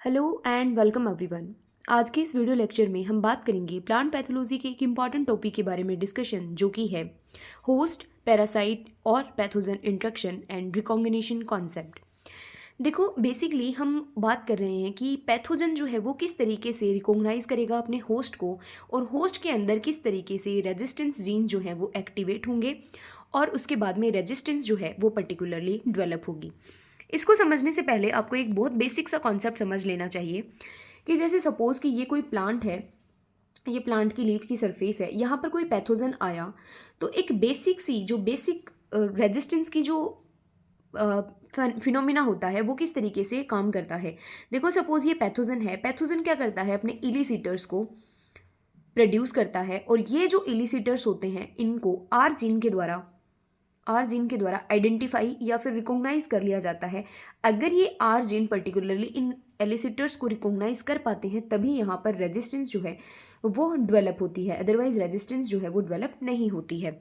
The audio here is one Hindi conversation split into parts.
Hello and welcome everyone. आज के इस वीडियो लेक्चर में हम बात करेंगे प्लांट पैथोलॉजी के एक इम्पॉर्टेंट टॉपिक के बारे में डिस्कशन, जो कि है होस्ट, पैरासाइट और pathogen interaction and recognition concept. देखो, बेसिकली हम बात कर रहे हैं कि पैथोजन जो है वो किस तरीके से रिकॉग्नाइज करेगा अपने होस्ट को, और होस्ट के अंदर किस तरीके से रेजिस्टेंस जीन जो है वो एक्टिवेट होंगे, और उसके बाद में रेजिस्टेंस जो है वो पर्टिकुलरली डेवलप होगी। इसको समझने से पहले आपको एक बहुत बेसिक सा कॉन्सेप्ट समझ लेना चाहिए कि जैसे सपोज़ कि ये कोई प्लांट है, ये प्लांट की लीफ की सरफेस है, यहाँ पर कोई पैथोजन आया तो एक बेसिक रेजिस्टेंस की जो फिनोमिना होता है वो किस तरीके से काम करता है। देखो, सपोज ये पैथोजन है, पैथोजन क्या करता है, अपने इलिसिटर्स को प्रोड्यूस करता है, और ये जो इलिसिटर्स होते हैं इनको आर जीन के द्वारा आइडेंटिफाई या फिर रिकॉग्नाइज कर लिया जाता है। अगर ये आर जीन पर्टिकुलरली इन एलिसिटर्स को रिकॉग्नाइज कर पाते हैं तभी यहाँ पर रेजिस्टेंस जो है वो डेवलप होती है, अदरवाइज रेजिस्टेंस जो है वो डेवलप नहीं होती है।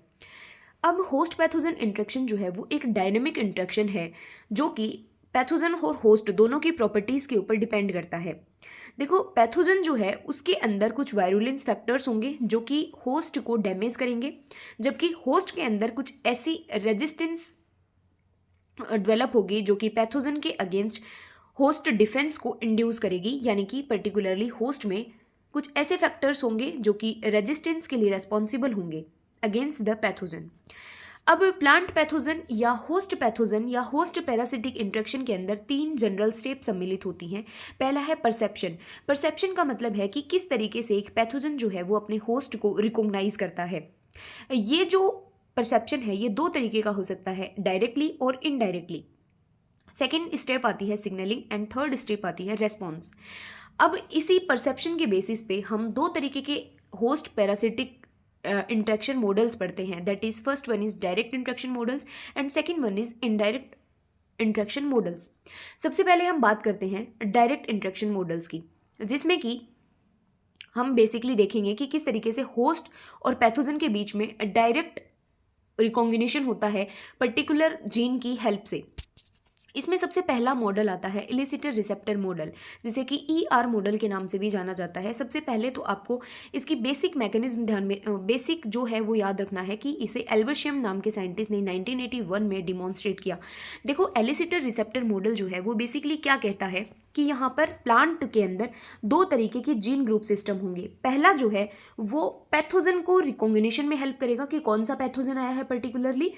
अब होस्ट पैथोजन इंट्रैक्शन जो है वो एक डायनेमिक इंट्रैक्शन है, जो कि पैथोजन और होस्ट दोनों की प्रॉपर्टीज़ के ऊपर डिपेंड करता है। देखो, पैथोजन जो है उसके अंदर कुछ वायरुलेंस फैक्टर्स होंगे जो कि होस्ट को डैमेज करेंगे, जबकि होस्ट के अंदर कुछ ऐसी रेजिस्टेंस डेवलप होगी जो कि पैथोजन के अगेंस्ट होस्ट डिफेंस को इंड्यूस करेगी, यानी कि पर्टिकुलरली होस्ट में कुछ ऐसे फैक्टर्स होंगे जो कि रेजिस्टेंस के लिए रेस्पॉन्सिबल होंगे अगेंस्ट द पैथोजन। अब प्लांट पैथोजन या होस्ट पैरासिटिक इंट्रैक्शन के अंदर 3 जनरल स्टेप सम्मिलित होती हैं। पहला है परसेप्शन। परसेप्शन का मतलब है कि किस तरीके से एक पैथोजन जो है वो अपने होस्ट को रिकॉग्नाइज करता है। ये जो परसेप्शन है ये 2 तरीके का हो सकता है, डायरेक्टली और इनडायरेक्टली। सेकेंड स्टेप आती है सिग्नलिंग एंड थर्ड स्टेप आती है रेस्पॉन्स। अब इसी परसेप्शन के बेसिस पे हम 2 तरीके के होस्ट पैरासिटिक इंट्रैक्शन मॉडल्स पढ़ते हैं। That is first one is direct interaction models and second one is indirect interaction models. सबसे पहले हम बात करते हैं डायरेक्ट इंट्रैक्शन मॉडल्स की, जिसमें कि हम बेसिकली देखेंगे कि किस तरीके से होस्ट और पैथोजन के बीच में डायरेक्ट रिकॉग्निशन होता है पर्टिकुलर जीन की हेल्प से। इसमें सबसे पहला मॉडल आता है इलिसिटर रिसेप्टर मॉडल, जिसे कि ईआर मॉडल के नाम से भी जाना जाता है। सबसे पहले तो आपको इसकी बेसिक मैकेनिज्म ध्यान में बेसिक जो है वो याद रखना है कि इसे एल्बर्शियम नाम के साइंटिस्ट ने 1981 में डिमॉन्स्ट्रेट किया। देखो, एलिसिटर रिसेप्टर मॉडल जो है वो बेसिकली क्या कहता है कि यहाँ पर प्लांट के अंदर 2 तरीके के जीन ग्रुप सिस्टम होंगे। पहला जो है वो पैथोजन को रिकॉग्निशन में हेल्प करेगा कि कौन सा पैथोजन आया है पर्टिकुलरली,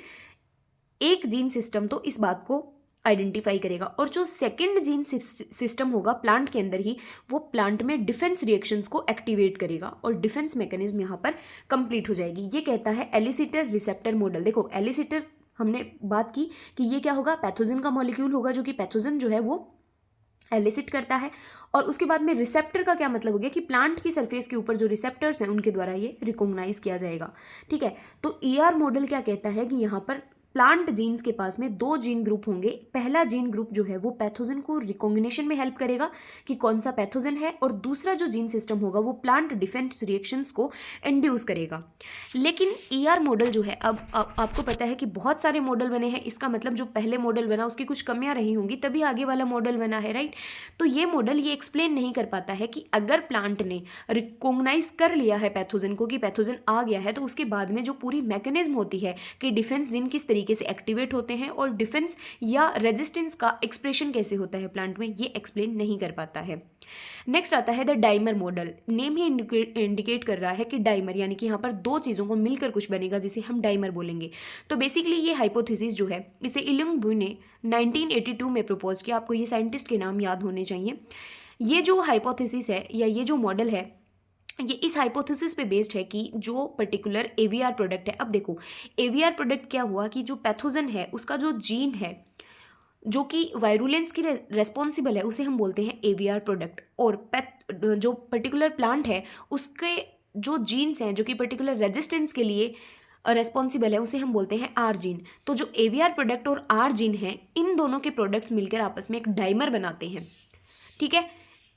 एक जीन सिस्टम तो इस बात को आइडेंटिफाई करेगा, और जो सेकंड जीन सिस्टम होगा प्लांट के अंदर ही, वो प्लांट में डिफेंस रिएक्शंस को एक्टिवेट करेगा और डिफेंस मैकेनिज्म यहाँ पर कंप्लीट हो जाएगी। ये कहता है एलिसिटर रिसेप्टर मॉडल। देखो, एलिसिटर हमने बात की कि ये क्या होगा, पैथोजन का मॉलिक्यूल होगा जो कि पैथोजन जो है वो एलिसिट करता है, और उसके बाद में रिसेप्टर का क्या मतलब हो गया कि प्लांट की सरफेस के ऊपर जो रिसेप्टर्स हैं उनके द्वारा ये रिकॉग्नाइज किया जाएगा। ठीक है, तो ईआर मॉडल क्या कहता है कि यहाँ पर प्लांट जीन्स के पास में 2 जीन ग्रुप होंगे। पहला जीन ग्रुप जो है वो पैथोजन को रिकॉग्निशन में हेल्प करेगा कि कौन सा पैथोजन है, और दूसरा जो जीन सिस्टम होगा वो प्लांट डिफेंस रिएक्शंस को इंड्यूस करेगा। लेकिन ईआर मॉडल जो है, अब आपको पता है कि बहुत सारे मॉडल बने हैं, इसका मतलब जो पहले मॉडल बना उसकी कुछ कमियां रही होंगी तभी आगे वाला मॉडल बना है, राइट। तो ये मॉडल ये एक्सप्लेन नहीं कर पाता है कि अगर प्लांट ने रिकॉग्नाइज कर लिया है पैथोजन को कि पैथोजन आ गया है, तो उसके बाद में जो पूरी मैकेनिज्म होती है कि डिफेंस जीन किस तरीके से एक्टिवेट होते हैं और डिफेंस या रेजिस्टेंस का एक्सप्रेशन कैसे होता है प्लांट में, ये एक्सप्लेन नहीं कर पाता है। नेक्स्ट आता है the dimer model. Name he indicate कर रहा है कि डाइमर, यानी कि यहाँ पर 2 चीज़ों को मिलकर कुछ बनेगा जिसे हम डाइमर बोलेंगे। तो बेसिकली ये हाइपोथेसिस जो है इसे इलुंग बु ने 1982 में प्रपोज किया। आपको ये साइंटिस्ट के नाम याद होने चाहिए। ये जो हाइपोथेसिस है या ये जो मॉडल है ये इस हाइपोथेसिस पे बेस्ड है कि जो पर्टिकुलर एवीआर प्रोडक्ट है, अब देखो एवीआर प्रोडक्ट क्या हुआ कि जो पैथोजन है उसका जो जीन है जो कि वायरुलेंस की रेस्पॉन्सिबल है उसे हम बोलते हैं एवीआर प्रोडक्ट, और जो पर्टिकुलर प्लांट है उसके जो जीन्स हैं जो कि पर्टिकुलर रेजिस्टेंस के लिए रेस्पॉन्सिबल है उसे हम बोलते हैं आर जीन। तो जो एवीआर प्रोडक्ट और आर जीन है, इन दोनों के प्रोडक्ट्स मिलकर आपस में एक डाइमर बनाते हैं। ठीक है,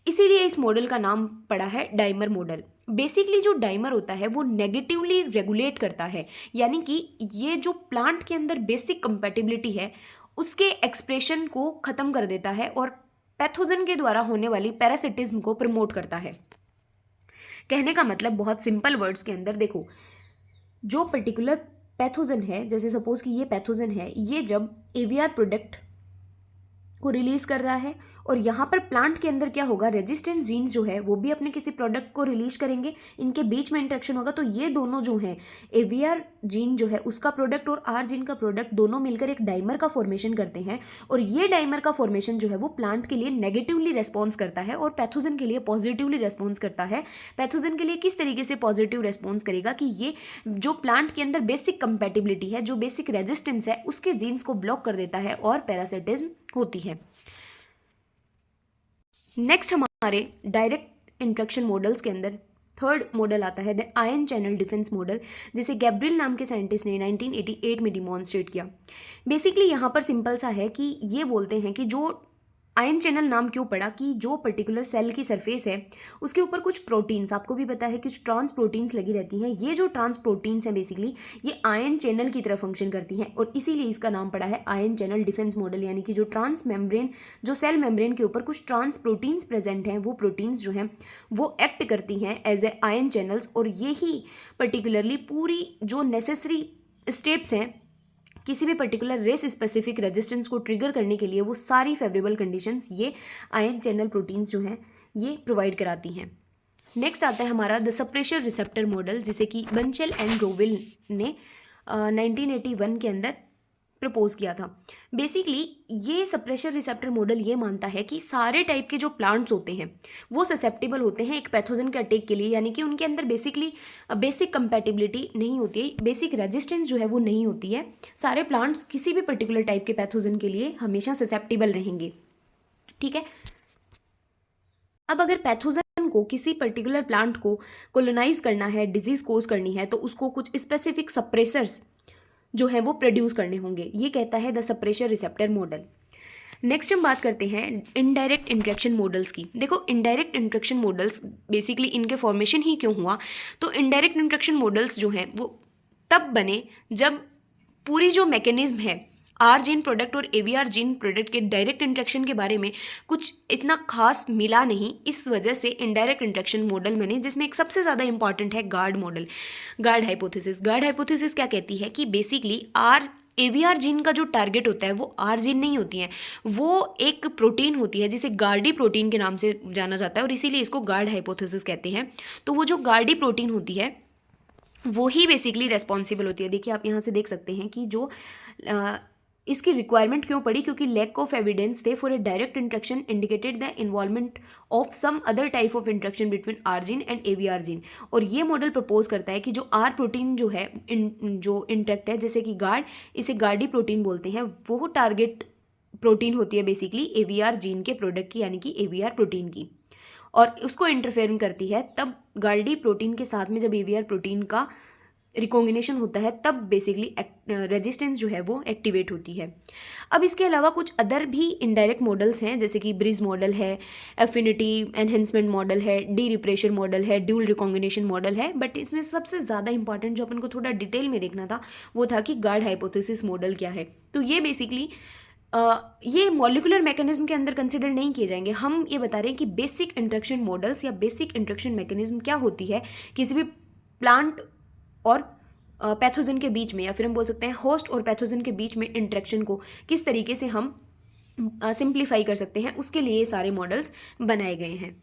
इसीलिए इस मॉडल का नाम पड़ा है डाइमर मॉडल। बेसिकली जो डाइमर होता है वो नेगेटिवली रेगुलेट करता है, यानी कि ये जो प्लांट के अंदर बेसिक कंपैटिबिलिटी है उसके एक्सप्रेशन को ख़त्म कर देता है, और पैथोजन के द्वारा होने वाली पैरासिटिज्म को प्रमोट करता है। कहने का मतलब बहुत सिंपल वर्ड्स के अंदर देखो, जो पर्टिकुलर पैथोजन है, जैसे सपोज कि ये पैथोजन है, ये जब एवीआर प्रोडक्ट को रिलीज कर रहा है और यहाँ पर प्लांट के अंदर क्या होगा, रेजिस्टेंस जीन्स जो है वो भी अपने किसी प्रोडक्ट को रिलीज करेंगे, इनके बीच में इंटरेक्शन होगा, तो ये दोनों जो हैं, एवीआर जीन जो है उसका प्रोडक्ट और आर जीन का प्रोडक्ट दोनों मिलकर एक डाइमर का फॉर्मेशन करते हैं और ये डाइमर का फॉर्मेशन जो है वो प्लांट के लिए नेगेटिवली रेस्पॉन्स करता है और पैथोजन के लिए पॉजिटिवली रेस्पॉन्स करता है। पैथोजन के लिए किस तरीके से पॉजिटिव रेस्पॉन्स करेगा कि ये जो प्लांट के अंदर बेसिक कंपैटिबिलिटी है, जो बेसिक रेजिस्टेंस है, उसके जीन्स को ब्लॉक कर देता है और पैरासिटिज्म होती है। नेक्स्ट हमारे डायरेक्ट इंट्रैक्शन मॉडल्स के अंदर थर्ड मॉडल आता है the ion channel defence model, जिसे गैब्रियल नाम के साइंटिस्ट ने 1988 में डिमॉन्स्ट्रेट किया। बेसिकली यहाँ पर सिंपल सा है कि ये बोलते हैं कि जो आयन चैनल नाम क्यों पड़ा, कि जो पर्टिकुलर सेल की सरफेस है उसके ऊपर कुछ प्रोटीन्स, आपको भी पता है कि कुछ ट्रांस प्रोटीन्स लगी रहती हैं। ये जो ट्रांस प्रोटीन्स हैं बेसिकली ये आयन चैनल की तरह फंक्शन करती हैं और इसीलिए इसका नाम पड़ा है आयन चैनल डिफेंस मॉडल, यानी कि जो ट्रांस मेम्ब्रेन, जो सेल मेम्ब्रेन के ऊपर कुछ ट्रांस प्रोटीन्स प्रेजेंट हैं, वो प्रोटीन्स जो हैं वो एक्ट करती हैं एज ए आयन चैनल्स और यही पर्टिकुलरली पूरी जो नेसेसरी स्टेप्स हैं किसी भी पर्टिकुलर रेस स्पेसिफिक रेजिस्टेंस को ट्रिगर करने के लिए, वो सारी फेवरेबल कंडीशंस ये आयन चैनल प्रोटीन्स जो हैं ये प्रोवाइड कराती हैं। नेक्स्ट आता है हमारा द सप्रेशर रिसेप्टर मॉडल, जिसे कि बंशेल एंड रोविल ने 1981 के अंदर प्रपोज किया था। बेसिकली ये सप्रेशर रिसेप्टर मॉडल ये मानता है कि सारे टाइप के जो प्लांट्स होते हैं वो ससेप्टेबल होते हैं एक पैथोजन के अटैक के लिए, यानी कि उनके अंदर बेसिकली बेसिक कंपैटिबिलिटी नहीं होती है, बेसिक रेजिस्टेंस जो है वो नहीं होती है। सारे प्लांट्स किसी भी पर्टिकुलर टाइप के पैथोजन के लिए हमेशा ससेप्टेबल रहेंगे। ठीक है, अब अगर पैथोजन को किसी पर्टिकुलर प्लांट को कोलोनाइज करना है, डिजीज कोज करनी है, तो उसको कुछ स्पेसिफिक सप्रेसर्स जो है वो प्रोड्यूस करने होंगे, ये कहता है the suppressor receptor model. Next हम बात करते हैं इनडायरेक्ट इंट्रैक्शन मॉडल्स की। देखो इनडायरेक्ट इंट्रैक्शन मॉडल्स बेसिकली इनके फॉर्मेशन ही क्यों हुआ, तो इनडायरेक्ट इंट्रैक्शन मॉडल्स जो हैं वो तब बने जब पूरी जो मैकेनिज्म है आर जीन प्रोडक्ट और एवीआर जीन प्रोडक्ट के डायरेक्ट इंट्रैक्शन के बारे में कुछ इतना खास मिला नहीं, इस वजह से इनडायरेक्ट इंट्रैक्शन मॉडल बने, जिसमें एक सबसे ज़्यादा इंपॉर्टेंट है guard model, guard hypothesis. Guard hypothesis क्या कहती है कि बेसिकली एवीआर जीन का जो टारगेट होता है वो आर जीन नहीं होती है, वो एक प्रोटीन होती है जिसे गार्डी प्रोटीन के नाम से जाना जाता है और इसीलिए इसको गार्ड हाइपोथेसिस कहते हैं। तो वो जो गार्डी प्रोटीन होती है वो ही बेसिकली रेस्पॉन्सिबल होती है। देखिए आप यहाँ से देख सकते हैं कि जो इसकी रिक्वायरमेंट क्यों पड़ी, क्योंकि लैक ऑफ एविडेंस थे for a direct interaction indicated the involvement of some other type of interaction between R gene and AVR gene. और ये मॉडल प्रपोज करता है कि जो आर प्रोटीन जो है जो इंट्रैक्ट है, जैसे कि गार्ड, इसे गार्डी प्रोटीन बोलते हैं, वो टारगेट प्रोटीन होती है बेसिकली एवीआर जीन के प्रोडक्ट की, यानी कि एवीआर प्रोटीन की, और उसको इंटरफेयर करती है। तब गार्डी प्रोटीन के साथ में जब एवीआर प्रोटीन का रिकॉग्निशन होता है तब बेसिकली रेजिस्टेंस जो है वो एक्टिवेट होती है। अब इसके अलावा कुछ अदर भी इनडायरेक्ट मॉडल्स हैं, जैसे कि ब्रिज मॉडल है, एफिनिटी एनहेंसमेंट मॉडल है, डी रिप्रेशर मॉडल है, ड्यूल रिकॉग्निशन मॉडल है, बट इसमें सबसे ज़्यादा इंपॉर्टेंट जो अपन को थोड़ा डिटेल में देखना था वो था कि गार्ड हाइपोथेसिस मॉडल क्या है। तो ये बेसिकली ये मॉलिकुलर मैकेनिज्म के अंदर कंसिडर नहीं किए जाएंगे। हम ये बता रहे हैं कि बेसिक इंट्रैक्शन मॉडल्स या बेसिक इंट्रैक्शन मैकेनिज्म क्या होती है किसी भी प्लांट और पैथोजन के बीच में, या फिर हम बोल सकते हैं होस्ट और पैथोजन के बीच में इंट्रैक्शन को किस तरीके से हम सिंप्लीफाई कर सकते हैं, उसके लिए सारे मॉडल्स बनाए गए हैं।